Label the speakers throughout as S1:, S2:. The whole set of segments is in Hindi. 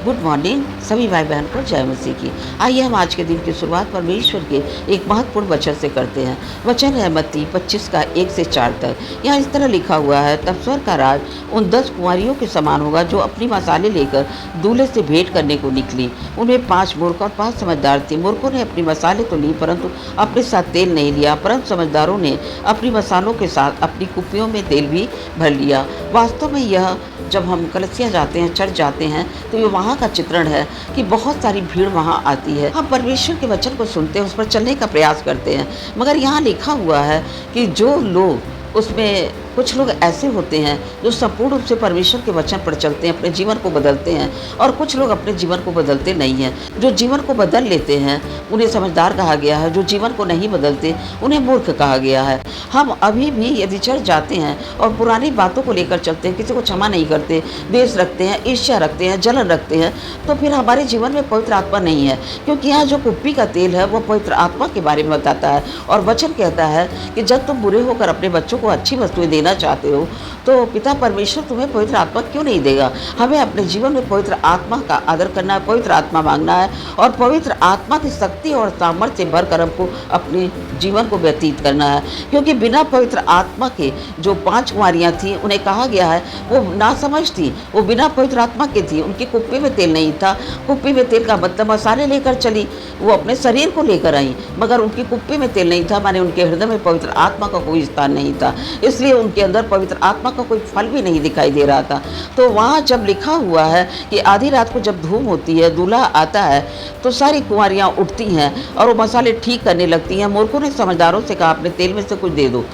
S1: गुड मॉर्निंग सभी भाई बहन को जय मसीह की। आइए हम आज के दिन की शुरुआत परमेश्वर के एक महत्वपूर्ण वचन से करते हैं। वचन है मत्ती 25 का 1 से 4 तक। यहाँ इस तरह लिखा हुआ है, तब स्वर्ग का राज उन 10 कुंवारियों के समान होगा जो अपनी मसाले लेकर दूल्हे से भेंट करने को निकली। उनमें 5 मूर्ख और 5 समझदार थे। मूर्खों ने अपनी मसाले तो ली परंतु अपने साथ तेल नहीं लिया, परंतु समझदारों ने अपनी मसालों के साथ अपनी कुप्पियों में तेल भी भर लिया। वास्तव में यह जब हम कलीसिया जाते हैं, चर्च जाते हैं, तो ये वहाँ का चित्रण है कि बहुत सारी भीड़ वहाँ आती है। हम परमेश्वर के वचन को सुनते हैं, उस पर चलने का प्रयास करते हैं, मगर यहाँ लिखा हुआ है कि जो लोग उसमें कुछ लोग ऐसे होते हैं जो संपूर्ण रूप से परमेश्वर के वचन पर चलते हैं, अपने जीवन को बदलते हैं, और कुछ लोग अपने जीवन को बदलते नहीं हैं। जो जीवन को बदल लेते हैं उन्हें समझदार कहा गया है, जो जीवन को नहीं बदलते उन्हें मूर्ख कहा गया है। हम अभी भी यदि चर्च जाते हैं और पुरानी बातों को लेकर चलते हैं, किसी को क्षमा नहीं करते, द्वेष रखते हैं, ईर्ष्या रखते हैं, जलन रखते हैं, तो फिर हमारे जीवन में पवित्र आत्मा नहीं है। क्योंकि यहाँ जो कुप्पी का तेल है वो पवित्र आत्मा के बारे में बताता है, और वचन कहता है कि जब तुम बुरे होकर अपने बच्चों को अच्छी वस्तुएं देना चाहते हो तो पिता परमेश्वर तुम्हें पवित्र आत्मा क्यों नहीं देगा। हमें अपने जीवन में पवित्र आत्मा का आदर करना है, पवित्र आत्मा मांगना है, और पवित्र आत्मा की शक्ति और सामर्थ्य से भरकर हमको अपने जीवन को व्यतीत करना है। क्योंकि बिना पवित्र आत्मा के जो 5 कुंवारियाँ थीं, उन्हें कहा गया है वो नासमझ थी, वो बिना पवित्र आत्मा के थी। उनकी कुप्पी में तेल नहीं था। कुप्पी में तेल का मतलब मसाले लेकर चली, वो अपने शरीर को लेकर आई, मगर उनकी कुप्पी में तेल नहीं था, माने उनके हृदय में पवित्र आत्मा का कोई स्थान नहीं था। इसलिए उनके अंदर पवित्र आत्मा का कोई फल भी नहीं दिखाई दे रहा था। तो वहाँ जब लिखा हुआ है कि आधी रात को जब धूम होती है, दूल्हा आता है, तो सारी कुंवारियाँ उठती हैं और वो मसाले ठीक करने लगती हैं। मूर्खों ने समझदारों से कहा अपने तेल में से कुछ दे दो।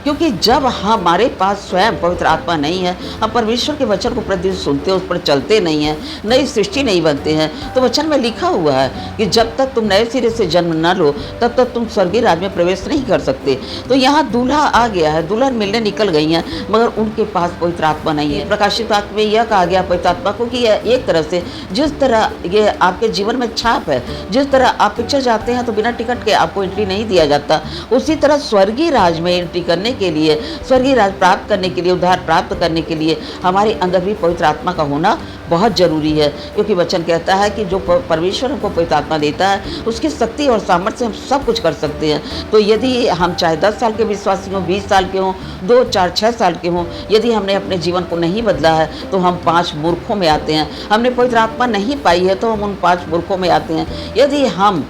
S1: क्योंकि जब हमारे पास स्वयं पवित्र आत्मा नहीं है, हम परमेश्वर के वचन को प्रतिदिन सुनते हैं, उस पर चलते नहीं हैं, नई सृष्टि नहीं बनते हैं, तो वचन में लिखा हुआ है कि जब तक तुम नए सिरे से जन्म न लो तब तक तुम स्वर्गीय राज्य में प्रवेश नहीं कर सकते। तो यहाँ दूल्हा आ गया है, दुल्हन मिलने निकल गई हैं, मगर उनके पास पवित्र आत्मा नहीं है। प्रकाशित वाक्य में यह कहा गया पवित्र आत्मा को कि यह एक तरह से जिस तरह ये आपके जीवन में छाप है, जिस तरह आप पिक्चर जाते हैं तो बिना टिकट के आपको एंट्री नहीं दिया जाता, उसी तरह स्वर्गीय राज्य में एंट्री करने के लिए, स्वर्गीय राज प्राप्त करने के लिए, उद्धार प्राप्त करने के लिए हमारे अंदर भी पवित्र आत्मा का होना बहुत जरूरी है। क्योंकि वचन कहता है कि जो परमेश्वर हमको पवित्र आत्मा देता है उसकी शक्ति और सामर्थ्य से हम सब कुछ कर सकते हैं। तो यदि हम चाहे 10 साल के विश्वासी हों, 20 साल के हों, 2, 4, 6 साल के हों, यदि हमने अपने जीवन को नहीं बदला है तो हम 5 मूर्खों में आते हैं। हमने पवित्र आत्मा नहीं पाई है तो हम उन 5 मूर्खों में आते हैं। यदि हम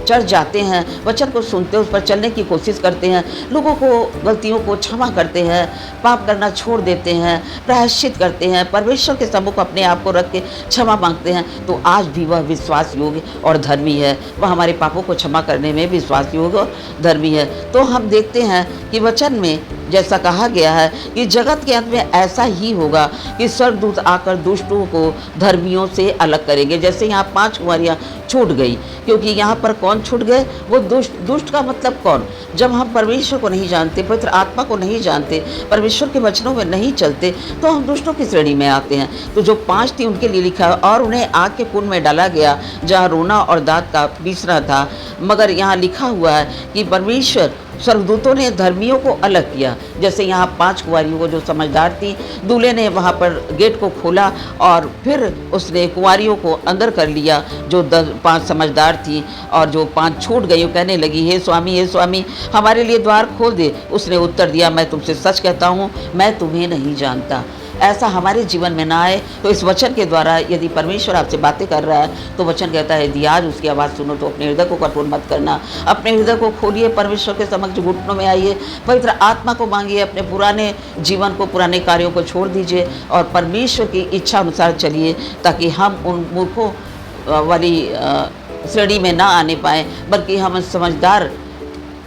S1: चर्च जाते हैं, वचन को सुनते हैं, उस पर चलने की कोशिश करते हैं, लोगों को गलतियों को क्षमा करते हैं, पाप करना छोड़ देते हैं, प्रायश्चित करते हैं, परमेश्वर के सम्मुख अपने आप को रख के क्षमा मांगते हैं, तो आज भी वह विश्वास योग्य और धर्मी है। वह हमारे पापों को क्षमा करने में विश्वास योग्य और धर्मी है। तो हम देखते हैं कि वचन में जैसा कहा गया है कि जगत के अंत में ऐसा ही होगा कि स्वर्गदूत आकर दुष्टों को धर्मियों से अलग करेंगे। जैसे यहाँ 5 कुंवारियाँ छूट गई, क्योंकि यहाँ पर कौन छूट गए? वो दुष्ट का मतलब कौन? जब हम परमेश्वर को नहीं जानते, पवित्र आत्मा को नहीं जानते, परमेश्वर के वचनों में नहीं चलते, तो हम दुष्टों की श्रेणी में आते हैं। तो जो 5 थी उनके लिए लिखा है, और उन्हें आग के कुंड में डाला गया जहाँ रोना और दांत का पीसना था। मगर यहाँ लिखा हुआ है कि परमेश्वर स्वर्गदूतों ने धर्मियों को अलग किया। जैसे यहाँ 5 कुंवारियों को जो समझदार थी, दूल्हे ने वहाँ पर गेट को खोला और फिर उसने कुंवारियों को अंदर कर लिया जो 5 समझदार थी, और जो 5 छूट गई वो कहने लगी, हे स्वामी हमारे लिए द्वार खोल दे। उसने उत्तर दिया, मैं तुमसे सच कहता हूँ, मैं तुम्हें नहीं जानता। ऐसा हमारे जीवन में ना आए। तो इस वचन के द्वारा यदि परमेश्वर आपसे बातें कर रहा है तो वचन कहता है यदि आज उसकी आवाज़ सुनो तो अपने हृदय को कठोर मत करना। अपने हृदय को खोलिए, परमेश्वर के समक्ष घुटनों में आइए, पवित्र आत्मा को मांगिए, अपने पुराने जीवन को, पुराने कार्यों को छोड़ दीजिए और परमेश्वर की इच्छा अनुसार चलिए, ताकि हम उन मूर्खों वाली श्रेणी में ना आने पाएँ, बल्कि हम समझदार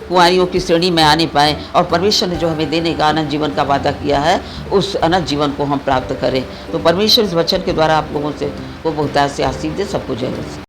S1: कुंवारियों की श्रेणी में आने पाएँ, और परमेश्वर ने जो हमें देने का अनंत जीवन का वादा किया है उस अनंत जीवन को हम प्राप्त करें। तो परमेश्वर इस वचन के द्वारा आप लोगों से वो बहुत से आशीष दे। सबको जय मसीह।